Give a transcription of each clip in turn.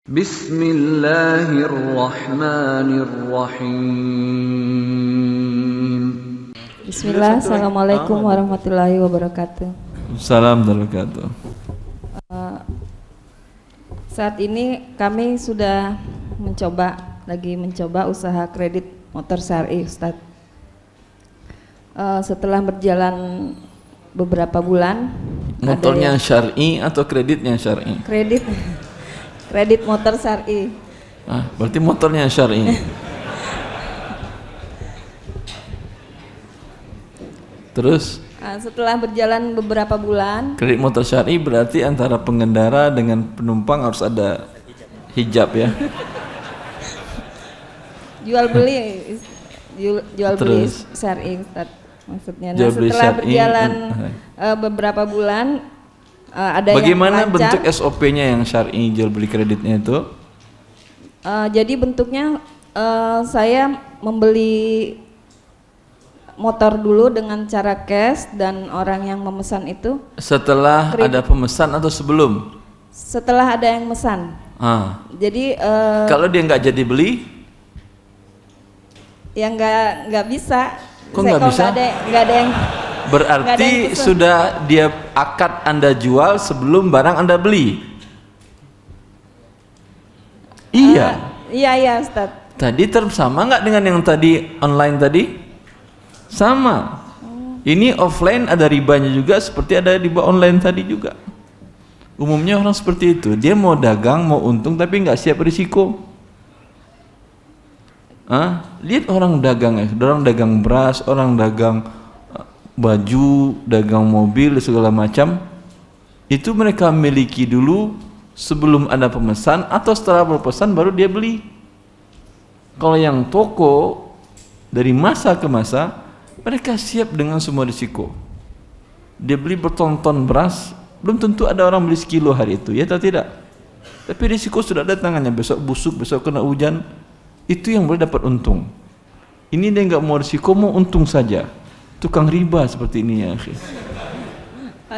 Bismillahirrahmanirrahim. Bismillah, Assalamualaikum warahmatullahi wabarakatuh. Assalamualaikum warahmatullahi wabarakatuh. Saat ini kami sudah lagi mencoba usaha kredit motor syar'i, Ustadz. Setelah berjalan beberapa bulan, Motornya syar'i atau kreditnya syar'i? Kredit motor syar'i. Berarti motornya syar'i. Terus? Setelah berjalan beberapa bulan, Kredit motor syar'i berarti antara pengendara dengan penumpang harus ada hijab ya. jual beli Terus? syar'i, Ustadz. Maksudnya, Jual beli setelah syar'i, berjalan beberapa bulan, ada Bagaimana yang lancar. bentuk SOP-nya yang syar'i jual beli kreditnya itu? Jadi bentuknya saya membeli motor dulu dengan cara cash, dan orang yang memesan itu Setelah ada pemesan atau sebelum? setelah ada yang mesan. Jadi Kalau dia nggak jadi beli? ya nggak bisa. Kok nggak bisa? Nggak ada yang. Berarti sudah dia akad Anda jual sebelum barang Anda beli. Iya. Iya Ustadz. Tadi sama nggak dengan yang tadi online tadi? Sama. Ini offline ada ribanya juga seperti ada riba online tadi juga. Umumnya orang seperti itu. Dia mau dagang, mau untung tapi nggak siap risiko. Lihat orang dagang ya, orang dagang beras, orang dagang baju, dagang mobil, segala macam. Itu mereka miliki dulu sebelum ada pemesan atau setelah berpesan baru dia beli. Kalau yang toko dari masa ke masa, mereka siap dengan semua risiko. Dia beli berton-ton beras, belum tentu ada orang beli sekilo hari itu, ya atau tidak? Tapi risiko sudah ada tangannya, besok busuk, besok kena hujan. Itu yang boleh dapat untung. Ini dia nggak mau risiko, mau untung saja. Tukang riba seperti ini ya.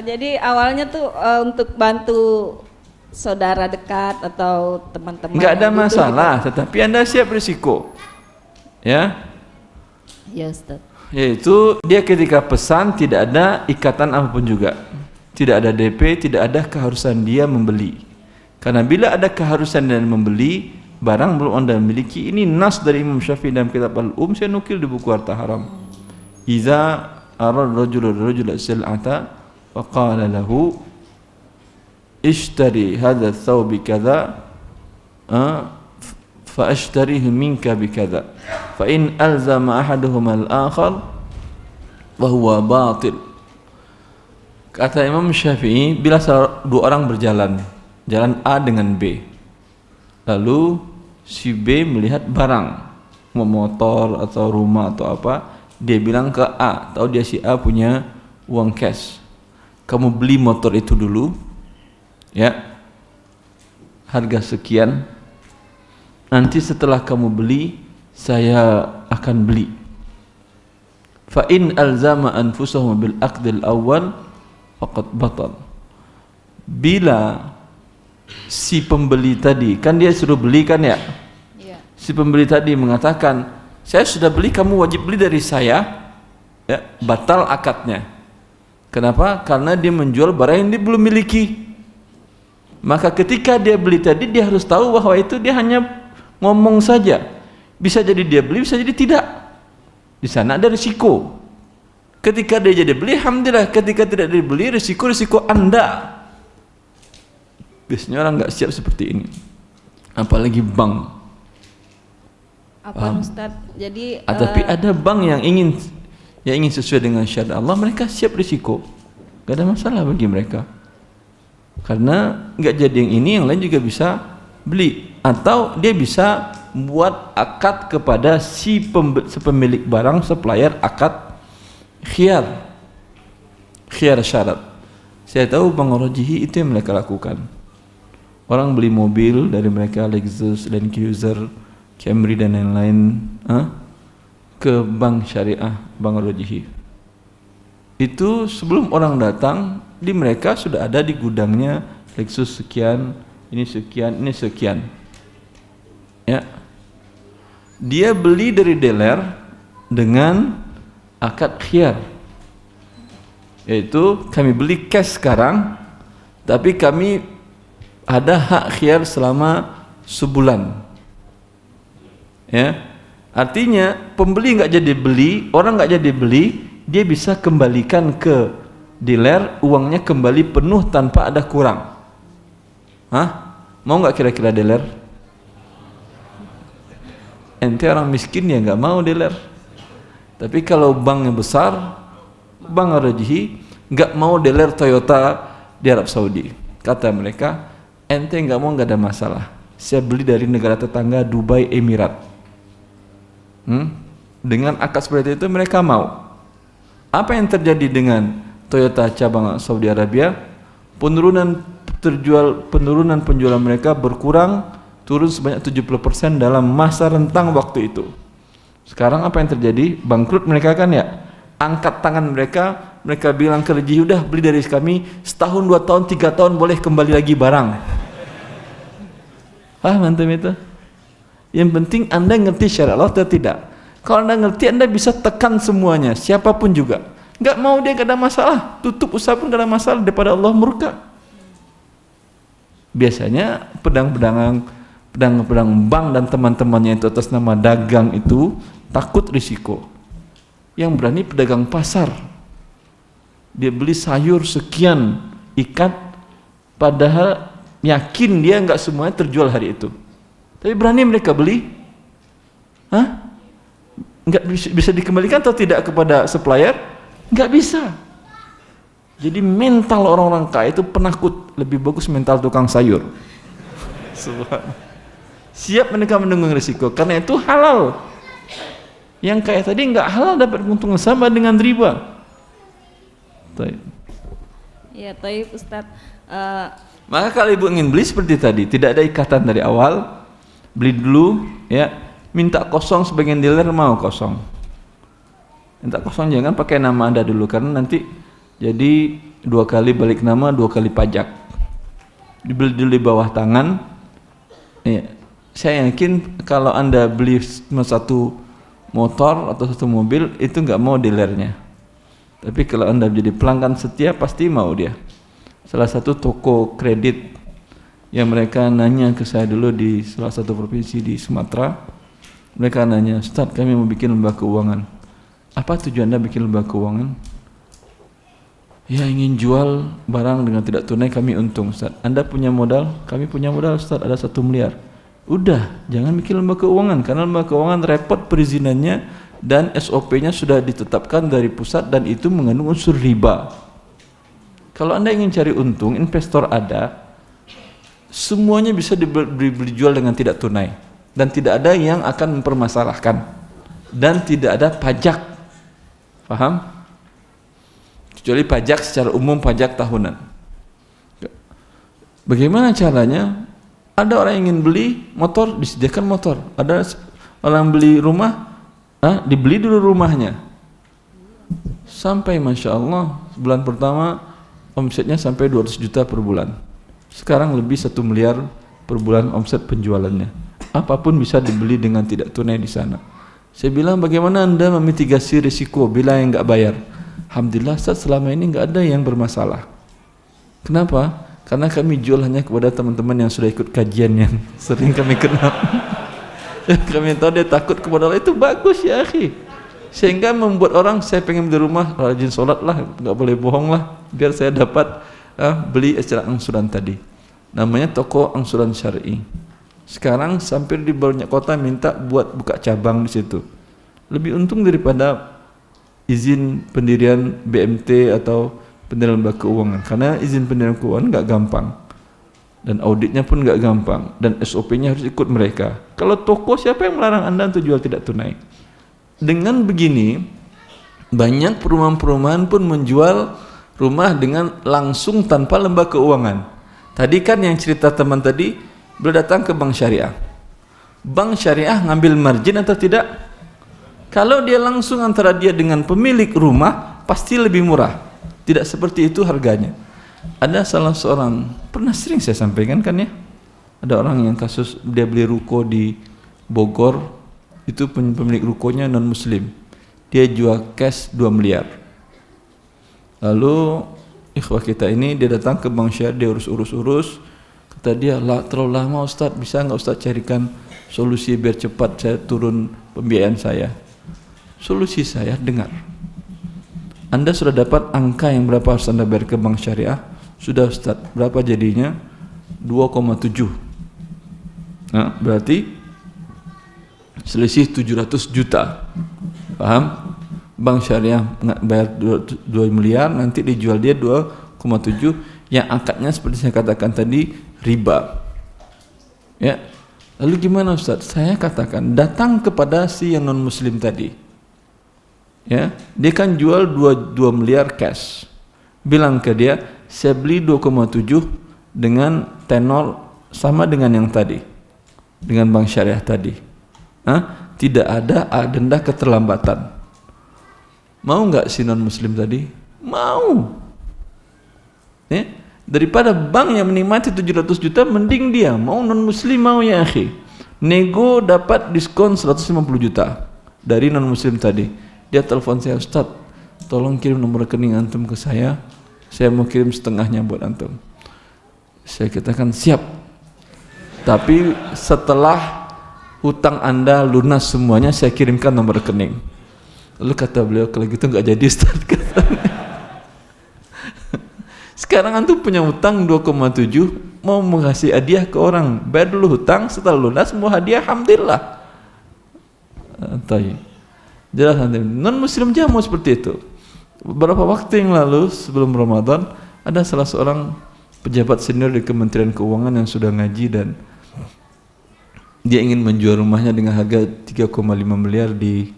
Jadi awalnya tuh untuk bantu saudara dekat atau teman-teman. Nggak ada masalah, tetapi Anda siap risiko, ya? Ya Ustaz. Yaitu dia ketika pesan tidak ada ikatan apapun juga, tidak ada DP, tidak ada keharusan dia membeli. Karena bila ada keharusan dan membeli barang belum Anda miliki, ini nas dari Imam Syafi'i dalam kitab Al-Saya nukil di buku Harta Haram. Iza arad rajul sil'ata wa qala lahu ishtari hadha thawbi kadha fa ashtarihu minka bi kadha fa in alzama ahaduhuma al-akhar wa huwa batil. Kata Imam Syafi'i, bila dua orang berjalan, jalan A dengan B, lalu si B melihat barang, motor atau rumah atau apa, dia bilang ke A, tahu dia si A punya uang cash, kamu beli motor itu dulu ya, harga sekian, nanti setelah kamu beli saya akan beli. Fa in alzama anfusahum bil aqdil awal faqad batal. Bila si pembeli tadi, kan dia suruh beli kan ya? Si pembeli tadi mengatakan, saya sudah beli, kamu wajib beli dari saya, ya, batal akadnya. Kenapa? Karena dia menjual barang yang dia belum miliki. Maka ketika dia beli tadi, dia harus tahu bahwa itu dia hanya ngomong saja. Bisa jadi dia beli, bisa jadi tidak. Di sana ada risiko. Ketika dia jadi beli, alhamdulillah. Ketika tidak dibeli, risiko Anda. Biasanya orang nggak siap seperti ini, apalagi bank. Apa Ustaz? Jadi Tapi ada bank yang ingin sesuai dengan syariat Allah, mereka siap risiko, nggak ada masalah bagi mereka. Karena nggak jadi yang ini, yang lain juga bisa beli, atau dia bisa buat akad kepada si pemilik barang, supplier, akad khiyar syarat. Saya tahu Bank Rojihi itu yang mereka lakukan. Orang beli mobil dari mereka, Lexus, Land Cruiser, Camry dan lain-lain, ke bank syariah, Bank Rojihi. Itu sebelum orang datang, di mereka sudah ada di gudangnya Lexus sekian, ini sekian, ini sekian. Ya. Dia beli dari dealer dengan akad khiyar. Yaitu kami beli cash sekarang, tapi kami ada hak khiyar selama sebulan. Ya. Artinya pembeli nggak jadi beli, orang nggak jadi beli, dia bisa kembalikan ke dealer, uangnya kembali penuh tanpa ada kurang. Hah? Mau nggak kira-kira dealer? Ente orang miskin ya nggak mau dealer. Tapi kalau bank yang besar, bank Rajhi, nggak mau dealer Toyota di Arab Saudi. Kata mereka, ente nggak mau nggak ada masalah. Saya beli dari negara tetangga Dubai Emirat. Dengan akad seperti itu mereka mau. Apa yang terjadi dengan Toyota cabang Saudi Arabia? Penurunan penjualan mereka berkurang, turun sebanyak 70% dalam masa rentang waktu itu. Sekarang apa yang terjadi? Bangkrut mereka kan ya. Angkat tangan mereka, mereka bilang ke Rajhi, udah beli dari kami setahun, 2 tahun, 3 tahun boleh kembali lagi barang. Mantap itu. Yang penting Anda ngerti syariat Allah atau tidak. Kalau Anda ngerti, Anda bisa tekan semuanya, siapapun juga. Nggak mau dia nggak ada masalah, tutup usaha pun nggak ada masalah, daripada Allah murka. Biasanya pedang bank dan teman-temannya itu atas nama dagang itu takut risiko. Yang berani pedagang pasar, dia beli sayur sekian ikat, padahal yakin dia nggak semuanya terjual hari itu, tapi berani mereka beli. Nggak bisa dikembalikan atau tidak kepada supplier? Nggak bisa. Jadi mental orang-orang kaya itu penakut, lebih bagus mental tukang sayur. Siap mereka menanggung risiko, karena itu halal. Yang kaya tadi nggak halal dapat keuntungan sama dengan riba. Ya, taib Ustadz. Maka kalau ibu ingin beli seperti tadi, tidak ada ikatan dari awal, beli dulu, ya, minta kosong, sebagian dealer mau kosong. Minta kosong, jangan pakai nama Anda dulu, karena nanti jadi 2 kali balik nama, 2 kali pajak. Dibeli dulu di bawah tangan. Ya, saya yakin kalau Anda beli satu motor atau satu mobil, itu nggak mau dealernya. Tapi kalau Anda menjadi pelanggan setia, pasti mau dia. Salah satu toko kredit yang mereka nanya ke saya dulu di salah satu provinsi di Sumatera, mereka nanya, Ustadz, kami mau bikin lembaga keuangan. Apa tujuan Anda bikin lembaga keuangan? Ya, ingin jual barang dengan tidak tunai, kami untung, Ustadz. Anda punya modal? Kami punya modal, Ustadz, ada 1 miliar. Udah, jangan bikin lembaga keuangan, karena lembaga keuangan repot perizinannya dan SOP-nya sudah ditetapkan dari pusat dan itu mengandung unsur riba. Kalau Anda ingin cari untung, investor ada, semuanya bisa dibeli jual dengan tidak tunai, dan tidak ada yang akan mempermasalahkan, dan tidak ada pajak. Paham? Kecuali pajak secara umum, pajak tahunan. Bagaimana caranya? Ada orang yang ingin beli motor, disediakan motor. Ada orang beli rumah, dibeli dulu rumahnya. Sampai Masya Allah, bulan pertama omsetnya sampai 200 juta per bulan. Sekarang lebih 1 miliar per bulan omset penjualannya. Apapun bisa dibeli dengan tidak tunai di sana. Saya bilang, bagaimana Anda memitigasi risiko bila yang nggak bayar? Alhamdulillah, Ustaz, selama ini nggak ada yang bermasalah. Kenapa? Karena kami jual hanya kepada teman-teman yang sudah ikut kajian yang sering kami kenal. Kami tahu dia takut kepada Allah, itu bagus ya akhi. Sehingga membuat orang, saya pengen beli rumah, rajin sholat lah, nggak boleh bohong lah, biar saya dapat beli secara angsuran tadi. Namanya toko angsuran syar'i. Sekarang sampai di banyak kota minta buat buka cabang di situ. Lebih untung daripada izin pendirian BMT atau pendirian lembaga keuangan, karena izin pendirian keuangan nggak gampang dan auditnya pun nggak gampang dan SOP-nya harus ikut mereka. Kalau toko, siapa yang melarang Anda untuk jual tidak tunai? Dengan begini, banyak perumahan-perumahan pun menjual rumah dengan langsung tanpa lembaga keuangan. Tadi kan yang cerita teman tadi, beliau datang ke bank syariah. Bank syariah ngambil margin atau tidak? Kalau dia langsung antara dia dengan pemilik rumah, pasti lebih murah. Tidak seperti itu harganya. Ada salah seorang, pernah sering saya sampaikan kan ya, ada orang yang kasus dia beli ruko di Bogor, itu pemilik rukonya non muslim. Dia jual cash 2 miliar. Lalu ikhwah kita ini dia datang ke Bank Syariah, dia urus. Kata dia, terlalu lama Ustaz, bisa nggak Ustaz carikan solusi biar cepat saya turun pembiayaan saya. Solusi saya, dengar. Anda sudah dapat angka yang berapa harus Anda bayar ke Bank Syariah? Sudah Ustaz, berapa jadinya? 2,7. Nah, berarti selisih 700 juta. Paham? Bank Syariah bayar 2 miliar, nanti dijual dia 2,7, yang akadnya seperti saya katakan tadi, riba. Ya. Lalu gimana Ustaz? Saya katakan datang kepada si yang non muslim tadi. Ya, dia kan jual 2 miliar cash. Bilang ke dia, saya beli 2,7 dengan tenor sama dengan yang tadi, dengan Bank Syariah tadi. Tidak ada denda keterlambatan. Mau nggak si non muslim tadi? Mau. Ya? Daripada bank yang menikmati 700 juta, mending dia mau non muslim mau ya akhi. Nego dapat diskon 150 juta dari non muslim tadi. Dia telepon saya, Ustaz, tolong kirim nomor rekening antum ke saya mau kirim setengahnya buat antum. Saya katakan siap. Tapi setelah hutang Anda lunas semuanya, saya kirimkan nomor rekening. Lalu kata beliau, kalau gitu nggak jadi Ustaz. Sekarang antum punya hutang 2,7, mau mengasih hadiah ke orang, bayar dulu hutang, setelah lunas semua hadiah, alhamdulillah. Jelas nanti non muslim jangan mau seperti itu. Beberapa waktu yang lalu sebelum Ramadan, ada salah seorang pejabat senior di Kementerian Keuangan yang sudah ngaji dan dia ingin menjual rumahnya dengan harga 3,5 miliar di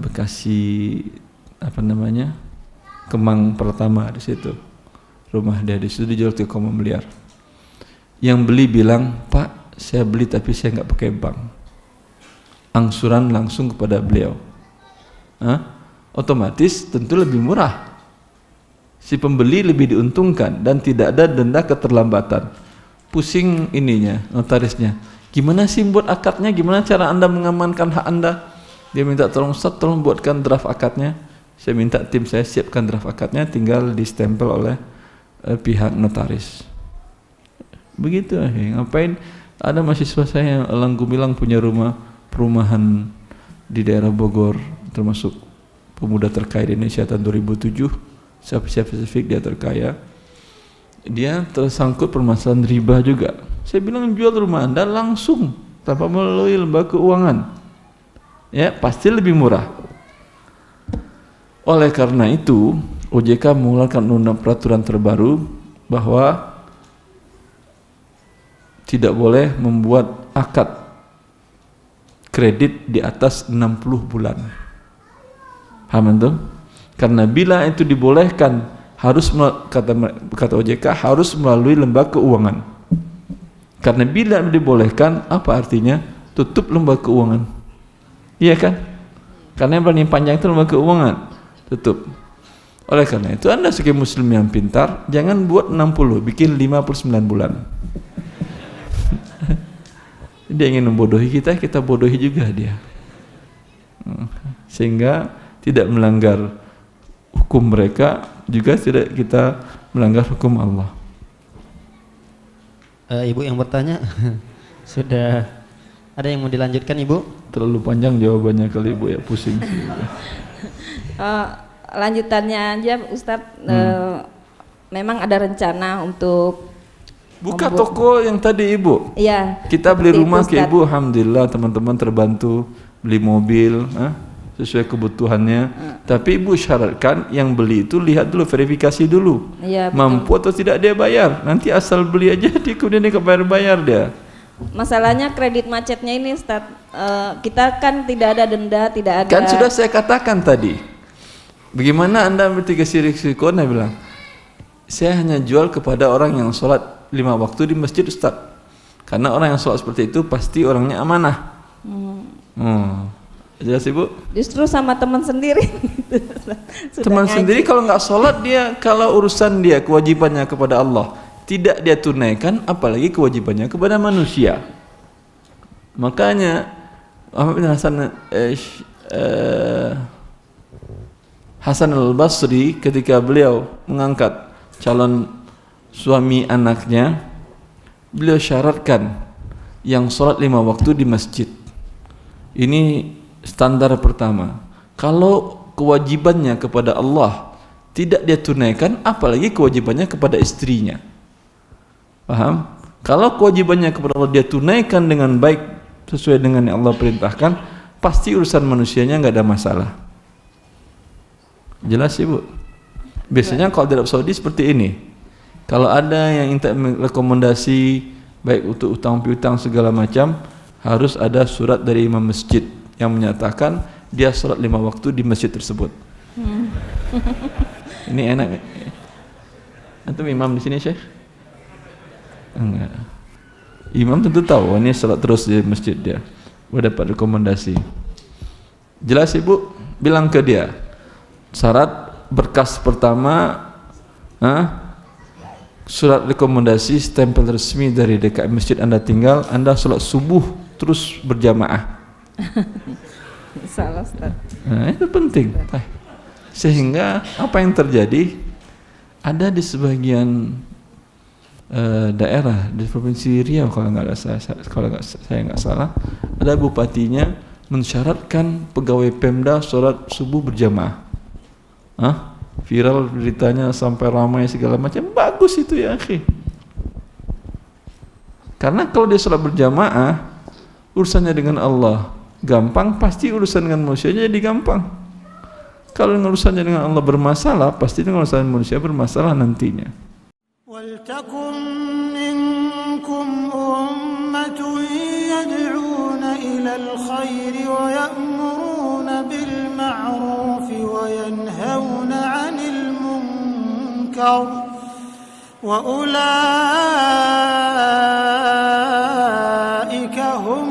Bekasi, Kemang Pertama di situ. Rumah dia di situ dijual 3,5 miliar. Yang beli bilang, Pak, saya beli tapi saya nggak pakai bank. Angsuran langsung kepada beliau. Otomatis tentu lebih murah. Si pembeli lebih diuntungkan dan tidak ada denda keterlambatan. Pusing ininya, notarisnya. Gimana sih buat akadnya? Gimana cara Anda mengamankan hak Anda? Dia minta tolong Ustaz, tolong buatkan draft akadnya. Saya minta tim saya siapkan draft akadnya, tinggal distempel oleh pihak notaris. Begitu, ngapain? Ada mahasiswa saya yang elang gumilang punya perumahan di daerah Bogor, termasuk pemuda terkaya di Indonesia tahun 2007. Spesifik dia terkaya. Dia tersangkut permasalahan riba juga. Saya bilang jual rumah Anda langsung tanpa melalui lembaga keuangan. Ya, pasti lebih murah. Oleh karena itu, OJK mengeluarkan peraturan terbaru bahwa tidak boleh membuat akad kredit di atas 60 bulan. Paham itu? Karena bila itu dibolehkan, harus kata OJK harus melalui lembaga keuangan. Karena bila dibolehkan, apa artinya? Tutup lembaga keuangan. Iya kan? Karena yang paling panjang itu lembaga keuangan. Tutup. Oleh karena itu Anda sebagai muslim yang pintar, jangan buat 60, bikin 59 bulan. Dia ingin membodohi kita, kita bodohi juga dia. Sehingga tidak melanggar hukum mereka, juga tidak kita melanggar hukum Allah. Ibu yang bertanya sudah ada yang mau dilanjutkan, Ibu? Terlalu panjang jawabannya kali Ibu ya, pusing sih. Lanjutannya aja Ustadz, memang ada rencana untuk buka toko yang tadi Ibu. Iya. Kita beli rumah itu, ke Ibu, alhamdulillah teman-teman terbantu, beli mobil sesuai kebutuhannya. Tapi Ibu syaratkan yang beli itu lihat dulu, verifikasi dulu. Iya, mampu atau tidak dia bayar. Nanti asal beli aja kemudian dia bayar dia. Masalahnya kredit macetnya ini Ustadz, kita kan tidak ada denda, tidak ada. Kan sudah saya katakan tadi. Bagaimana Anda mitigasi risiko? Anda bilang, saya hanya jual kepada orang yang sholat 5 waktu di masjid Ustaz. Karena orang yang sholat seperti itu pasti orangnya amanah. Jelas Ibu? Justru sama teman sendiri. Teman sendiri kalau nggak sholat dia, kalau urusan dia kewajibannya kepada Allah tidak dia tunaikan, apalagi kewajibannya kepada manusia. Makanya Ahmad bin Hasan al-Basri ketika beliau mengangkat calon suami anaknya, beliau syaratkan yang sholat 5 waktu di masjid. Ini standar pertama. Kalau kewajibannya kepada Allah tidak dia tunaikan, apalagi kewajibannya kepada istrinya. Paham? Kalau kewajibannya kepada Allah dia tunaikan dengan baik sesuai dengan yang Allah perintahkan, pasti urusan manusianya nggak ada masalah. Jelas Ibu? Biasanya kalau di Arab Saudi seperti ini. Kalau ada yang minta rekomendasi baik untuk utang piutang segala macam, harus ada surat dari imam masjid yang menyatakan dia sholat 5 waktu di masjid tersebut. Ini enak. Antum imam di sini, Syekh? Enggak. Imam tentu tahu ini sholat terus di masjid dia. Udah dapat rekomendasi. Jelas Ibu? Bilang ke dia. Syarat berkas pertama, surat rekomendasi stempel resmi dari DKM masjid Anda tinggal, Anda sholat subuh terus berjamaah. Salah Ustaz. Nah, itu penting. Sehingga apa yang terjadi, ada di sebagian daerah di provinsi Riau kalau saya nggak salah, ada bupatinya mensyaratkan pegawai Pemda sholat subuh berjamaah. Viral beritanya sampai ramai segala macam. Bagus itu ya akhi. Karena kalau dia sholat berjamaah, urusannya dengan Allah gampang, pasti urusan dengan manusia jadi gampang. Kalau urusannya dengan Allah bermasalah, pasti dengan urusan manusia bermasalah nantinya. وَلْتَكُنْ مِنْكُمْ أُمَّةٌ يَدْعُونَ إِلَى الْخَيْرِ وَيَأْمُرُونَ بِالْمَعْرُوفِ وَيَنْهَوْنَ عَنِ الْمُنْكَرِ وَأُولَئِكَ هُمُ